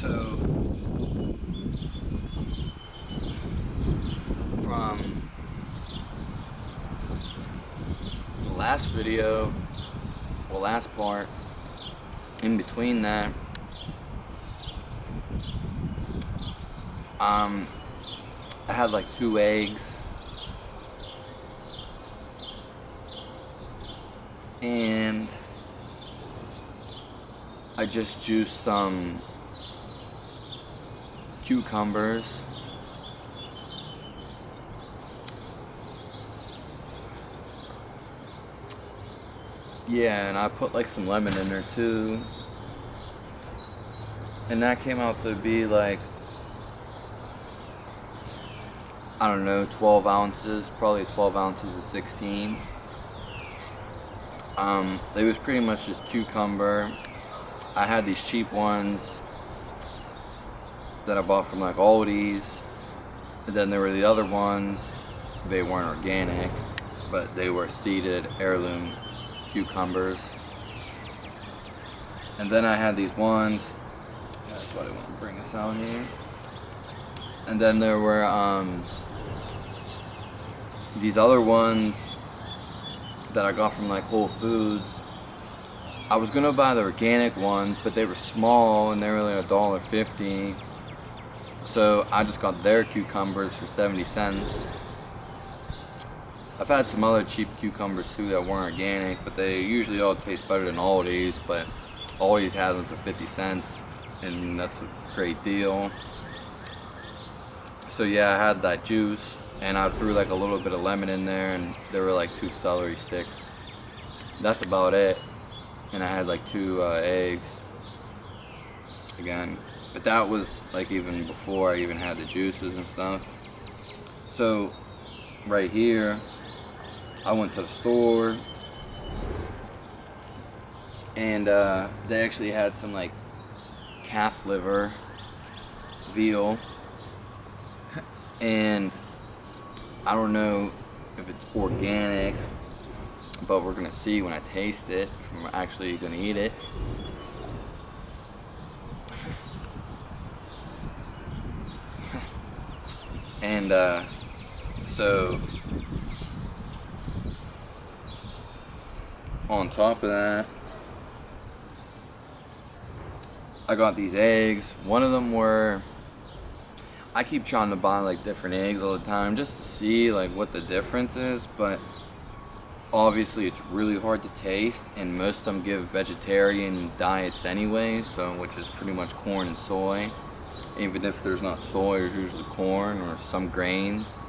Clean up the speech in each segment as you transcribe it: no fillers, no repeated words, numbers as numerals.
So, from the last video, well, last part, in between that, I had like 2 eggs, and I just juiced some cucumbers, yeah, and I put like some lemon in there too, and that came out to be like, I don't know, 12 ounces, probably 12 ounces of 16. It was pretty much just cucumber. I had these cheap ones that I bought from like Aldi's, and then there were the other ones. They weren't organic, but they were seeded heirloom cucumbers. And then I had these ones, that's why I want to bring this out here. And then there were these other ones that I got from like Whole Foods. I was gonna buy the organic ones, but they were small and they were like $1.50. So I just got their cucumbers for 70 cents. I've had some other cheap cucumbers too that weren't organic, but they usually all taste better than Aldi's, but Aldi's has them for 50 cents, and that's a great deal. So yeah, I had that juice, and I threw like a little bit of lemon in there, and there were like 2 celery sticks. That's about it. And I had like 2 eggs again, but that was like even before I even had the juices and stuff. So right here, I went to the store, and they actually had some like calf liver, veal, and I don't know if it's organic, but we're gonna see when I taste it if I'm actually gonna eat it. And so on top of that, I got these eggs. One of them were, I keep trying to buy like different eggs all the time just to see like what the difference is, but obviously it's really hard to taste, and most of them give vegetarian diets anyway, so which is pretty much corn and soy. Even if there's not soy, there's usually corn or some grains.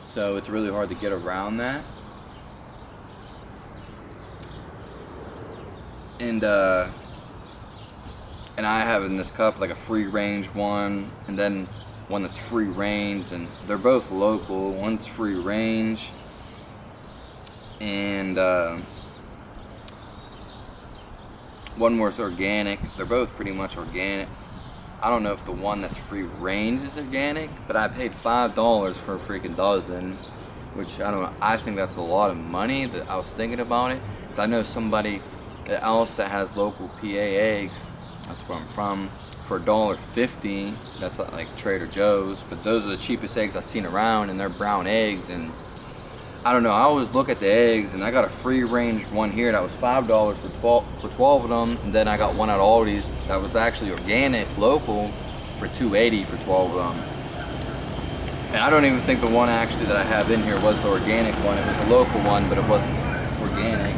So it's really hard to get around that. And I have in this cup like a free range one, and then one that's free range, and they're both local. One's free range, and one more's organic. They're both pretty much organic. I don't know if the one that's free range is organic, but I paid $5 for a freaking dozen, which I don't know. I think that's a lot of money. That I was thinking about it, because I know somebody else that has local PA eggs. That's where I'm from. For $1.50, that's like Trader Joe's, but those are the cheapest eggs I've seen around, and they're brown eggs. And I don't know, I always look at the eggs, and I got a free range one here that was $5 for 12 of them, and then I got one at Aldi's that was actually organic, local, for $2.80 for 12 of them. And I don't even think the one actually that I have in here was the organic one. It was a local one, but it wasn't organic.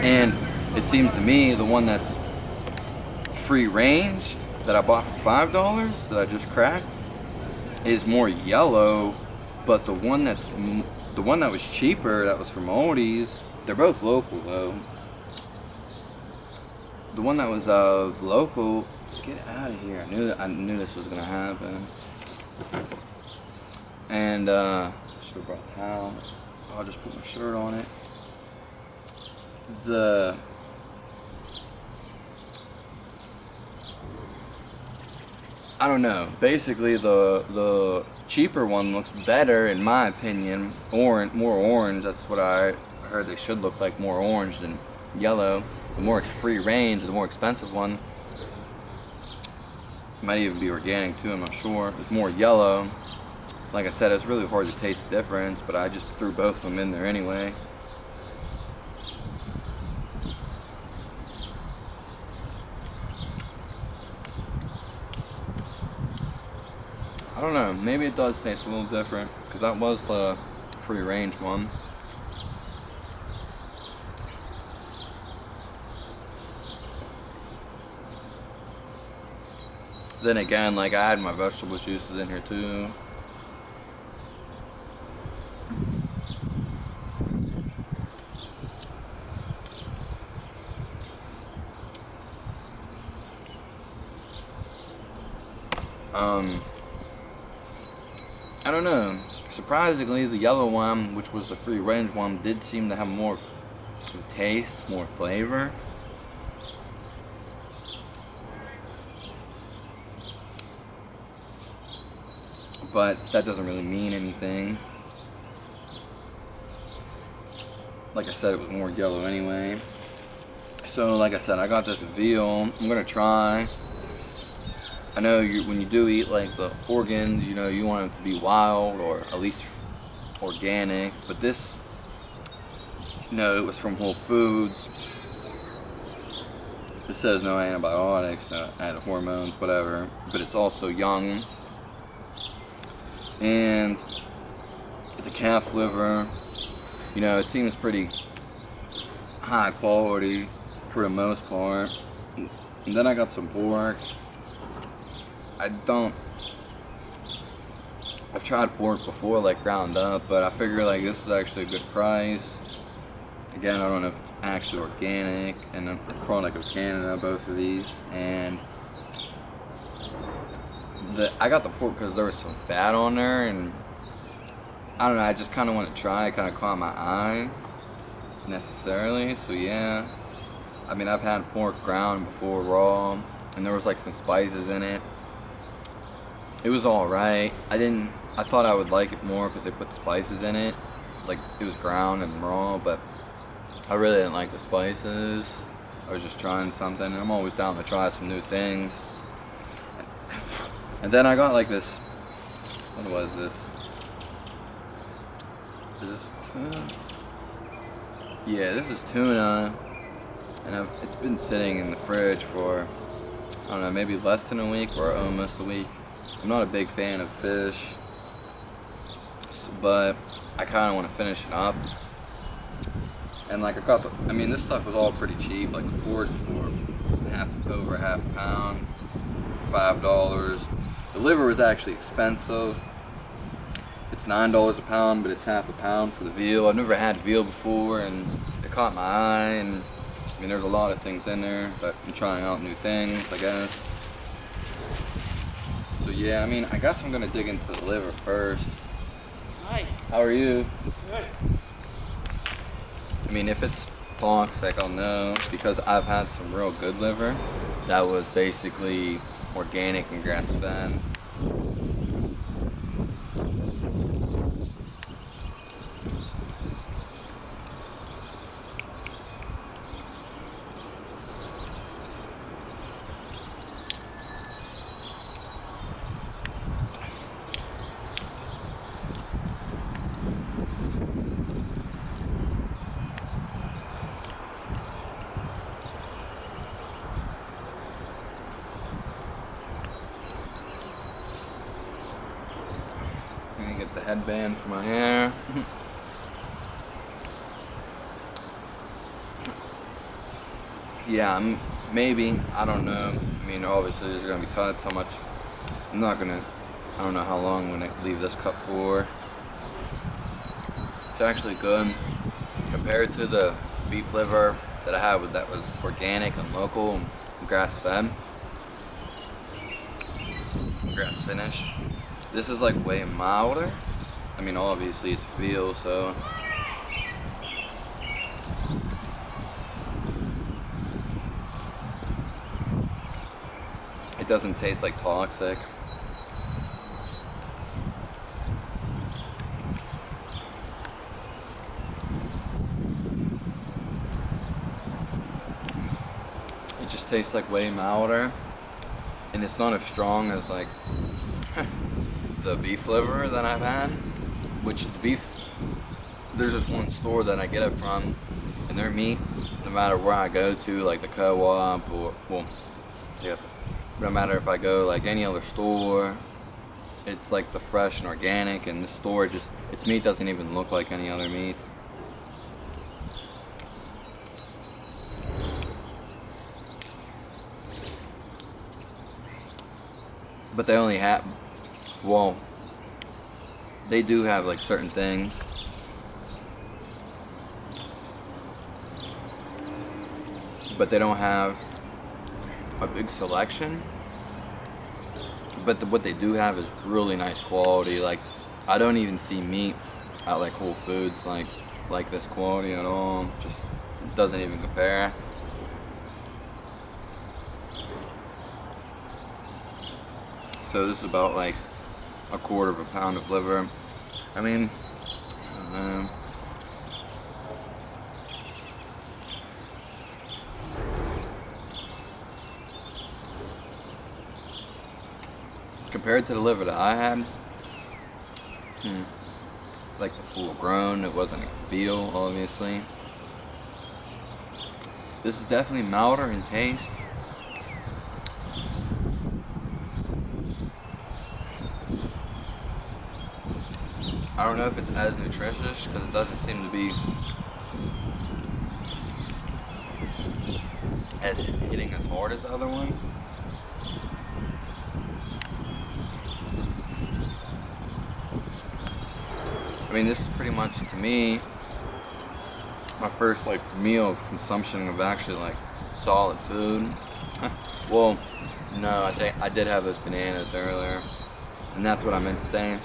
And it seems to me the one that's free range that I bought for $5 that I just cracked is more yellow, but the one that was cheaper, that was from Aldi's, they're both local though. The one that was local, get out of here! I knew this was gonna happen. And should have brought a towel. I'll just put my shirt on it. I don't know. Basically, the cheaper one looks better, in my opinion. More orange. That's what I heard they should look like, more orange than yellow. The more free range, the more expensive one, Might even be organic too, I'm not sure. It's more yellow. Like I said, it's really hard to taste the difference, but I just threw both of them in there anyway. I don't know, maybe it does taste a little different, because that was the free range one. Then again, like I had my vegetable juices in here too. I don't know. Surprisingly, the yellow one, which was the free range one, did seem to have more taste, more flavor. But that doesn't really mean anything. Like I said, it was more yellow anyway. So, like I said, I got this veal. I'm gonna try. I know when you do eat like the organs, you know, you want it to be wild or at least organic. But this, you know, it was from Whole Foods. This says no antibiotics, no added hormones, whatever. But it's also young. And it's a calf liver. You know, it seems pretty high quality for the most part. And then I got some pork. I've tried pork before, like ground up, but I figure like this is actually a good price. Again, I don't know if it's actually organic, and it's a product of Canada, both of these. And I got the pork because there was some fat on there, and I don't know, I just kind of want to try it, kind of caught my eye necessarily. So yeah, I mean, I've had pork ground before raw, and there was like some spices in it. It was alright. I thought I would like it more because they put spices in it, like it was ground and raw, but I really didn't like the spices. I was just trying something. I'm always down to try some new things. And then I got like this, what was this? Is this tuna? Yeah, this is tuna, and it's been sitting in the fridge for, I don't know, maybe less than a week or almost a week. I'm not a big fan of fish, but I kind of want to finish it up. And like I mean, this stuff was all pretty cheap, like the pork for over half a pound, $5. The liver was actually expensive. It's $9 a pound, but it's half a pound for the veal. I've never had veal before, and it caught my eye. And I mean, there's a lot of things in there, but I'm trying out new things, I guess. So yeah, I mean, I guess I'm gonna dig into the liver first. Hi. How are you? Good. I mean, if it's toxic, I'll know, because I've had some real good liver that was basically organic and grass-fed. The headband for my hair. Yeah, maybe, I don't know. I mean, obviously there's gonna be cuts. How much? I don't know how long I'm gonna leave this cut for. It's actually good compared to the beef liver that I had that was organic and local and grass-fed, grass finished. This is like way milder. I mean, obviously it's veal, so it doesn't taste like toxic. It just tastes like way milder. and it's not as strong as like the beef liver that I've had. Which the beef, there's just one store that I get it from, and their meat, no matter where I go to, like the co-op or, well, yeah, no matter if I go like any other store, it's like the fresh and organic, and this store just, its meat doesn't even look like any other meat. But they only have, well, they do have like certain things. But they don't have a big selection. But what they do have is really nice quality. Like, I don't even see meat at like Whole Foods like this quality at all. Just doesn't even compare. So this is about like a quarter of a pound of liver. I mean, compared to the liver that I had, like the full grown, it wasn't a veal, obviously. This is definitely milder in taste. I don't know if it's as nutritious because it doesn't seem to be as hitting as hard as the other one. I mean, this is pretty much, to me, my first like meal of consumption of actually like solid food. Well, no, I did have those bananas earlier, and that's what I meant to say.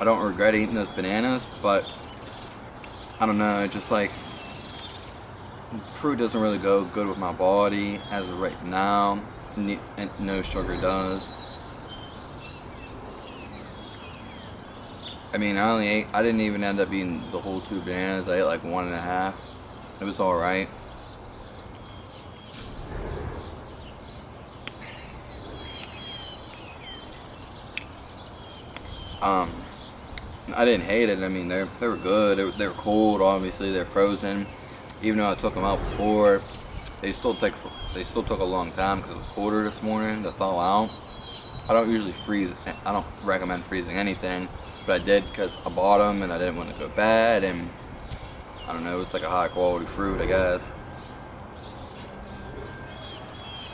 I don't regret eating those bananas, but I don't know, it's just like fruit doesn't really go good with my body as of right now, and no sugar does. I mean, I didn't even end up eating the whole 2 bananas. I ate like 1.5. It was alright. I didn't hate it. I mean, they were good. They were cold, obviously. They're frozen. Even though I took them out before, they still took a long time because it was colder this morning to thaw out. I don't usually freeze. I don't recommend freezing anything, but I did because I bought them and I didn't want to go bad. And I don't know, it's like a high quality fruit, I guess.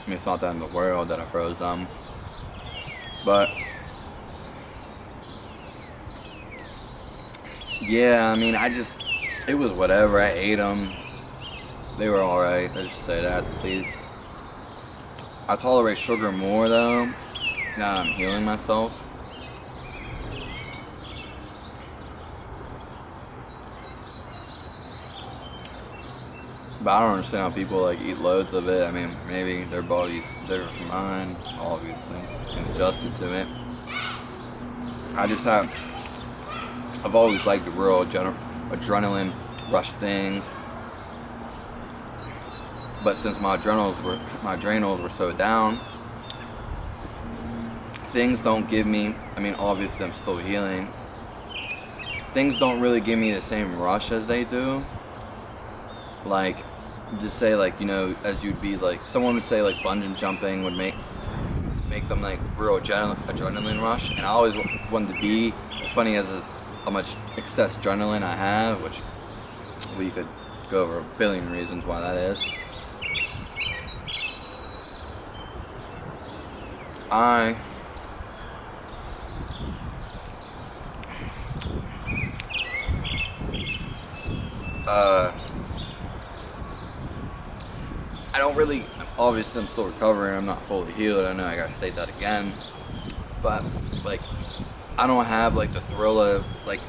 I mean, it's not that in the world that I froze them, but yeah, I mean, it was whatever. I ate them. They were alright. Let's just say that, please. I tolerate sugar more, though, now I'm healing myself. But I don't understand how people, like, eat loads of it. I mean, maybe their body's different from mine, obviously, and adjusted to it. I've always liked the real adrenaline rush things, but since my adrenals were so down, things don't give me, I mean, obviously I'm still healing, things don't really give me the same rush as they do. Like, to say, like, you know, as you'd be like, someone would say like bungee jumping would make them like real adrenaline rush, and I always wanted to be as funny as how much excess adrenaline I have, which we could go over a billion reasons why that is. I don't really, obviously I'm still recovering, I'm not fully healed, I know I gotta state that again, but like, I don't have like the thrill of, like,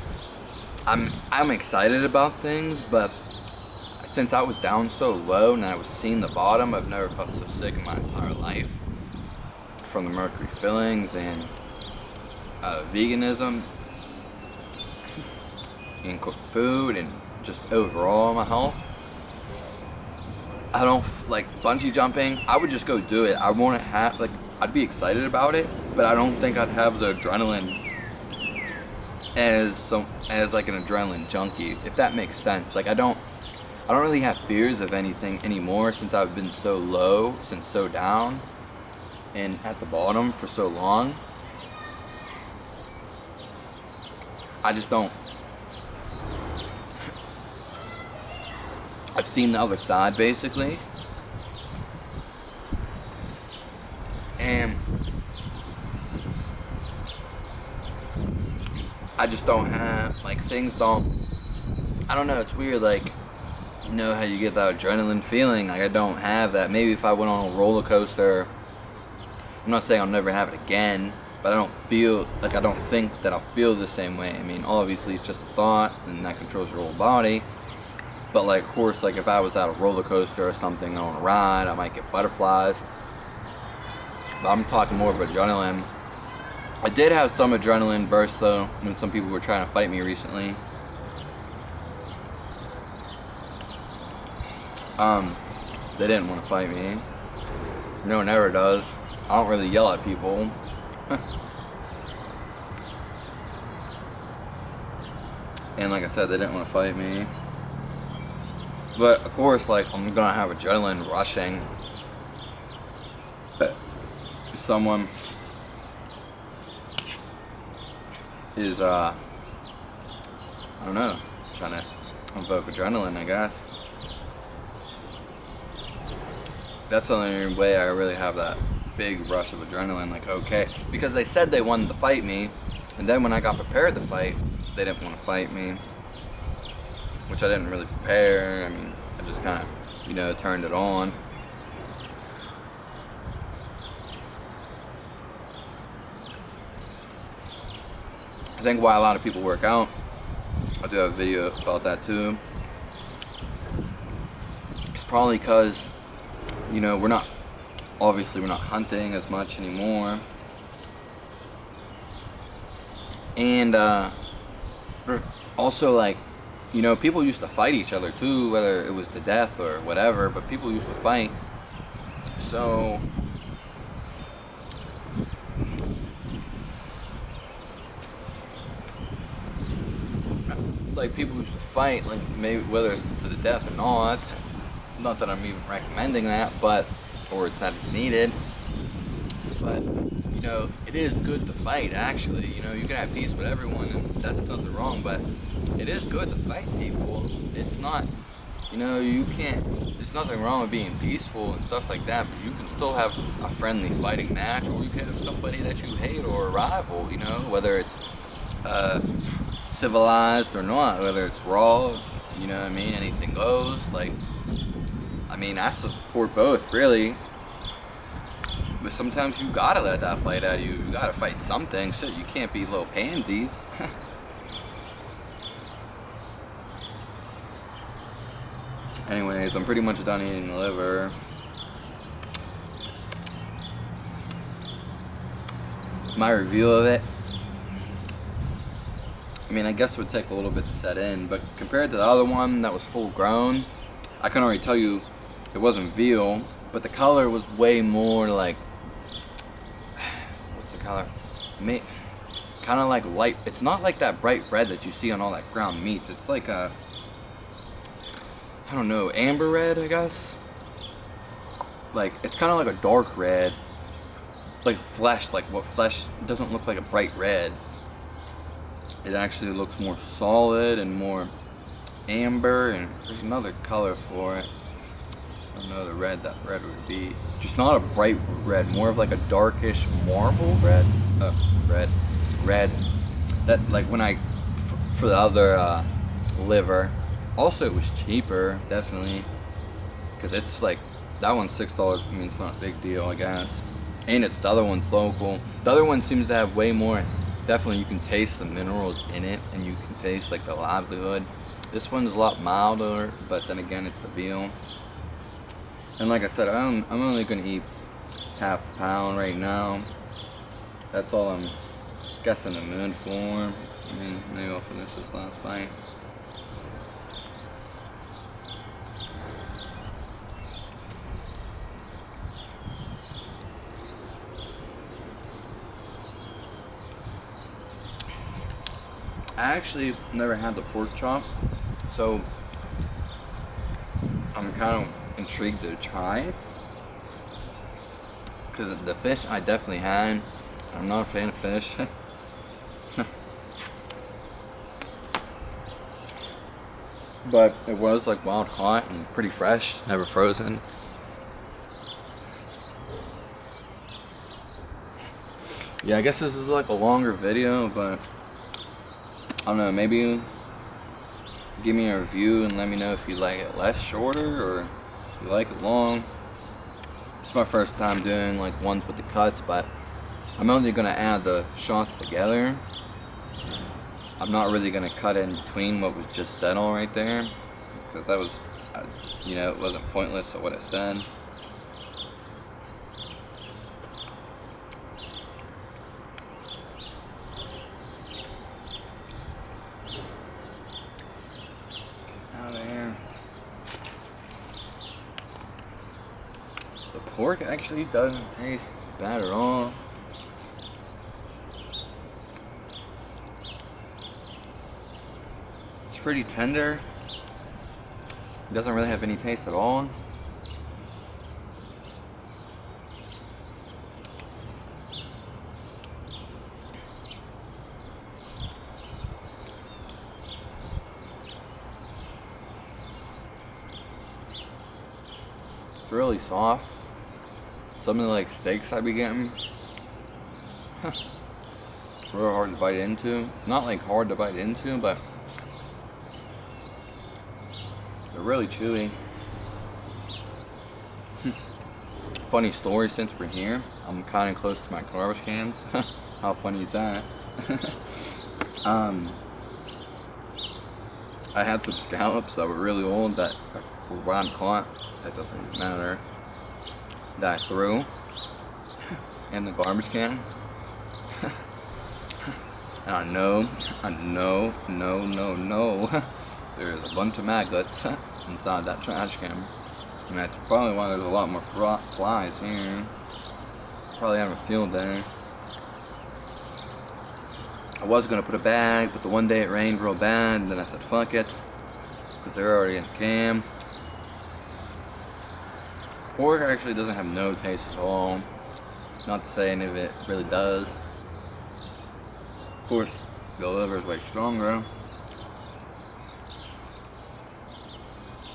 I'm excited about things, but since I was down so low and I was seeing the bottom, I've never felt so sick in my entire life. From the mercury fillings and veganism and cooked food and just overall my health. I don't like bungee jumping. I would just go do it. I want to have, like, I'd be excited about it, but I don't think I'd have the adrenaline as like an adrenaline junkie, if that makes sense. Like I don't really have fears of anything anymore since I've been so low, since so down and at the bottom for so long. I just don't. I've seen the other side basically. And I just don't have, like, things don't, I don't know, it's weird, like, you know how you get that adrenaline feeling? Like, I don't have that. Maybe if I went on a roller coaster, I'm not saying I'll never have it again, but I don't think that I'll feel the same way. I mean, obviously it's just a thought, and that controls your whole body. But, like, of course, like, if I was at a roller coaster or something on a ride, I might get butterflies. But I'm talking more of adrenaline. I did have some adrenaline bursts, though, when some people were trying to fight me recently. They didn't want to fight me. No one ever does. I don't really yell at people. And like I said, they didn't want to fight me. But of course, like, I'm gonna have adrenaline rushing. But if someone is, I don't know, trying to invoke adrenaline, I guess. That's the only way I really have that big rush of adrenaline, like, okay. Because they said they wanted to fight me, and then when I got prepared to fight, they didn't want to fight me. Which I didn't really prepare. I mean, I just kind of, you know, turned it on. I think why a lot of people work out, I do have a video about that too. It's probably because, you know, we're not hunting as much anymore. And also, like, you know, people used to fight each other too, whether it was to death or whatever, but people used to fight. So, like, people used to fight, like, maybe whether it's to the death or not. Not that I'm even recommending that, but, or it's that it's needed. But, you know, it is good to fight, actually. You know, you can have peace with everyone, and that's nothing wrong, but it is good to fight people. It's not, you know, there's nothing wrong with being peaceful and stuff like that, but you can still have a friendly fighting match, or you can have somebody that you hate or a rival, you know, whether it's civilized or not, whether it's raw, you know what I mean, anything goes. Like, I mean, I support both, really. But sometimes you gotta let that fight out of you. You gotta fight something. Shit, you can't be little pansies. Anyways, I'm pretty much done eating the liver. My review of it, I mean, I guess it would take a little bit to set in, but compared to the other one that was full grown, I can already tell you it wasn't veal, but the color was way more like, what's the color? Kind of like light. It's not like that bright red that you see on all that ground meat. It's like a, I don't know, amber red, I guess. Like, it's kind of like a dark red. Like flesh, like what flesh doesn't look like a bright red. It actually looks more solid and more amber, and there's another color for it. I don't know the red that red would be. Just not a bright red, more of like a darkish marble red. Red. That, like, when for the other liver. Also, it was cheaper, definitely, because it's like, that one's $6. I mean, it's not a big deal, I guess. And the other one's local. The other one seems to have way more. Definitely, you can taste the minerals in it, and you can taste like the livelihood. This one's a lot milder, but then again, it's the veal. And like I said, I'm only gonna eat half a pound right now. That's all I'm guessing the mood for. I mean, maybe I'll finish this last bite. I actually never had the pork chop, so I'm kind of intrigued to try it. Because the fish I definitely had. I'm not a fan of fish. But it was like wild caught and pretty fresh, never frozen. Yeah, I guess this is like a longer video, but I don't know, maybe give me a review and let me know if you like it less shorter or if you like it long. It's my first time doing like ones with the cuts, but I'm only gonna add the shots together. I'm not really gonna cut in between what was just said all right there, because that was, you know, it wasn't pointless of what I said. Out of here. The pork actually doesn't taste bad at all. It's pretty tender. It doesn't really have any taste at all. It's really soft. Something like steaks I be getting. Real hard to bite into. Not like hard to bite into, but they're really chewy. Funny story, since we're here, I'm kind of close to my garbage cans. How funny is that? I had some scallops that were really old that were wild caught. That doesn't matter. That I threw in the garbage can. And I know, there's a bunch of maggots inside that trash can. And that's probably why there's a lot more flies here. Probably having a field day. I was gonna put a bag, but the one day it rained real bad, and then I said fuck it, because they're already in the can. Pork actually doesn't have no taste at all. Not to say any of it really does. Of course, the liver is way stronger.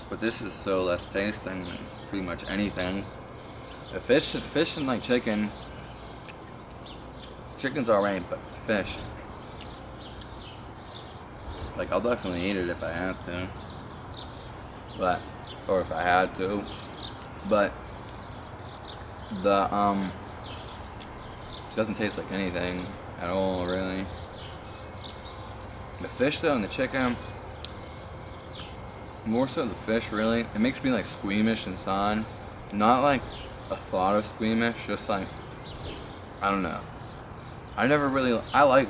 But this is so less tasting than pretty much anything. The fish and like chicken. Chicken's alright, but fish. Like, I'll definitely eat it if I have to. But, or if I had to. But, the, doesn't taste like anything at all, really. The fish, though, and the chicken, more so the fish, really. It makes me, like, squeamish inside. Not, like, a thought of squeamish, just, like, I don't know. I never really, I like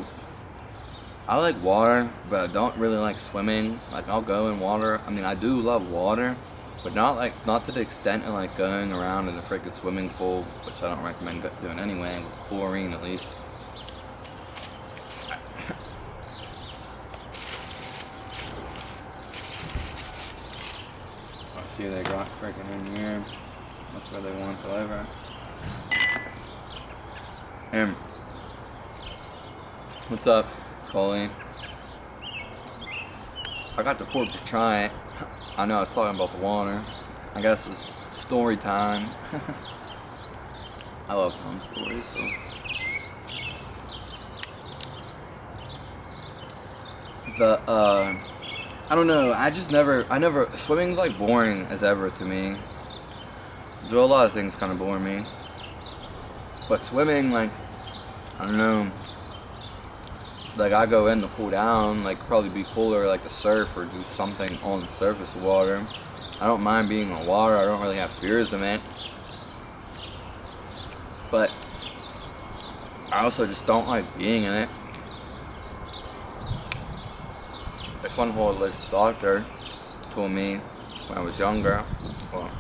water, but I don't really like swimming. Like, I'll go in water. I mean, I do love water, but not to the extent of, like, going around in a freaking swimming pool, which I don't recommend doing anyway, with chlorine at least. I see they got freaking in here. That's where they want the liver. And what's up, Colleen? I got the pork to try it. I know I was talking about the water. I guess it's story time. I love telling stories, so. I don't know, swimming's like boring as ever to me. So a lot of things kind of bore me. But swimming, like, I don't know. Like, I go in to cool down, like, probably be cooler, like, to surf or do something on the surface of water. I don't mind being in water. I don't really have fears of it. But I also just don't like being in it. This one holistic doctor told me when I was younger, well,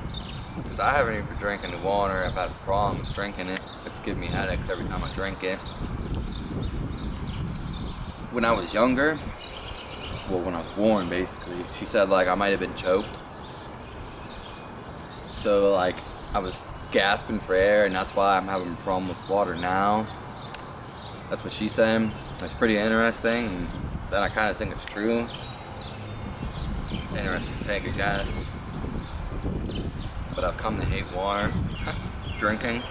because I haven't even drank any water. I've had problems drinking it. It's giving me headaches every time I drink it. when I was younger, well, when I was born, basically, she said, like, I might have been choked. So, like, I was gasping for air, and that's why I'm having a problem with water now. That's what she said. That's pretty interesting, and then I kind of think it's true. Interesting take, I guess. But I've come to hate water. Drinking.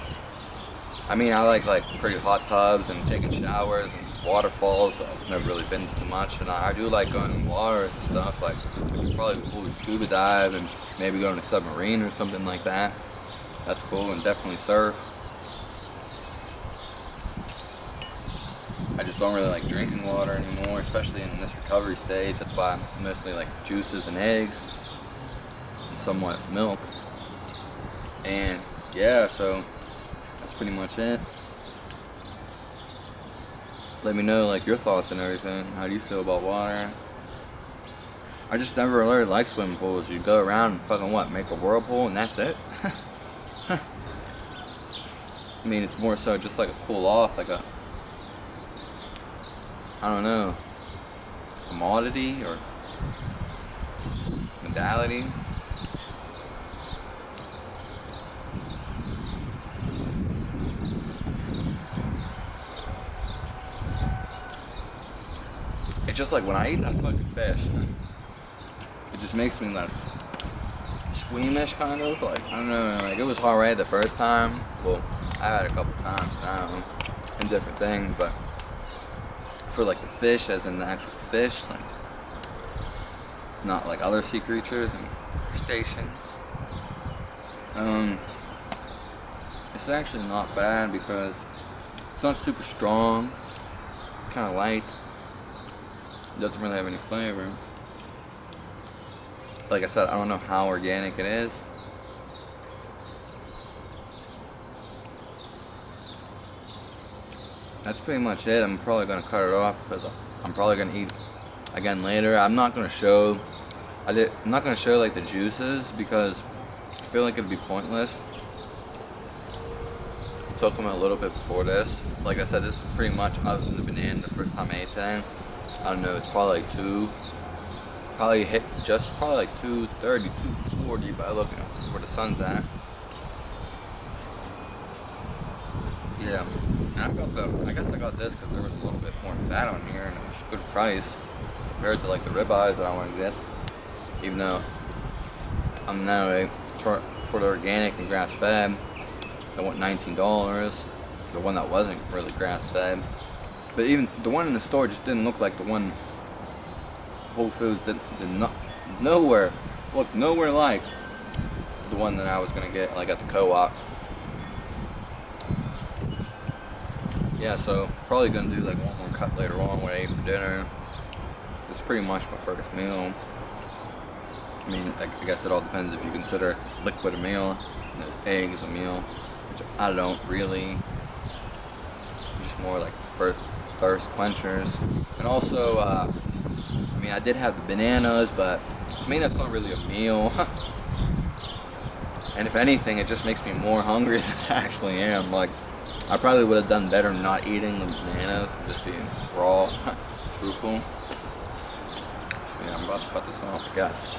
I mean, I like pretty hot tubs and taking showers and waterfalls. I've never really been to much, and I do like going in waters and stuff. Like, it'd probably be cool to scuba dive and maybe go on a submarine or something like that. That's cool, and definitely surf. I just don't really like drinking water anymore, especially in this recovery stage. That's why I'm mostly like juices and eggs and somewhat milk. And yeah, so that's pretty much it. Let me know like your thoughts and everything. How do you feel about water? I just never really liked swimming pools. You go around and fucking what, make a whirlpool and that's it? I mean, it's more so just like a cool off, like a, I don't know, commodity or modality. It's just like when I eat that fucking fish, it just makes me like squeamish kind of, like, I don't know, like it was alright the first time. Well, I had it a couple times now and different things, but for like the fish as in the actual fish, like not like other sea creatures and crustaceans, it's actually not bad because it's not super strong, it's kind of light. It doesn't really have any flavor. Like I said, I don't know how organic it is. That's pretty much it. I'm probably going to cut it off because I'm probably going to eat again later. I'm not going to show like the juices because I feel like it'd be pointless. I took them a little bit before this. Like I said, this is pretty much other than the banana the first time I ate that. I don't know, it's probably like probably like 230, 240 by looking at where the sun's at. Yeah, and I guess I got this because there was a little bit more fat on here and it was a good price compared to like the ribeyes that I wanted to get. Even though I'm now for the organic and grass fed, I want $19. The one that wasn't really grass fed. But even the one in the store just didn't look like the one Whole Foods did not looked nowhere like the one that I was gonna get like at the co-op. Yeah, so probably gonna do like one more cut later on when I eat for dinner. It's pretty much my first meal. I mean, I guess it all depends if you consider liquid a meal and those eggs a meal, which I don't really. Just more like thirst quenchers. And also, I mean, I did have the bananas, but to me that's not really a meal. And if anything, it just makes me more hungry than I actually am. Like, I probably would have done better not eating the bananas and just being raw, truthful. So yeah, I'm about to cut this off, I guess.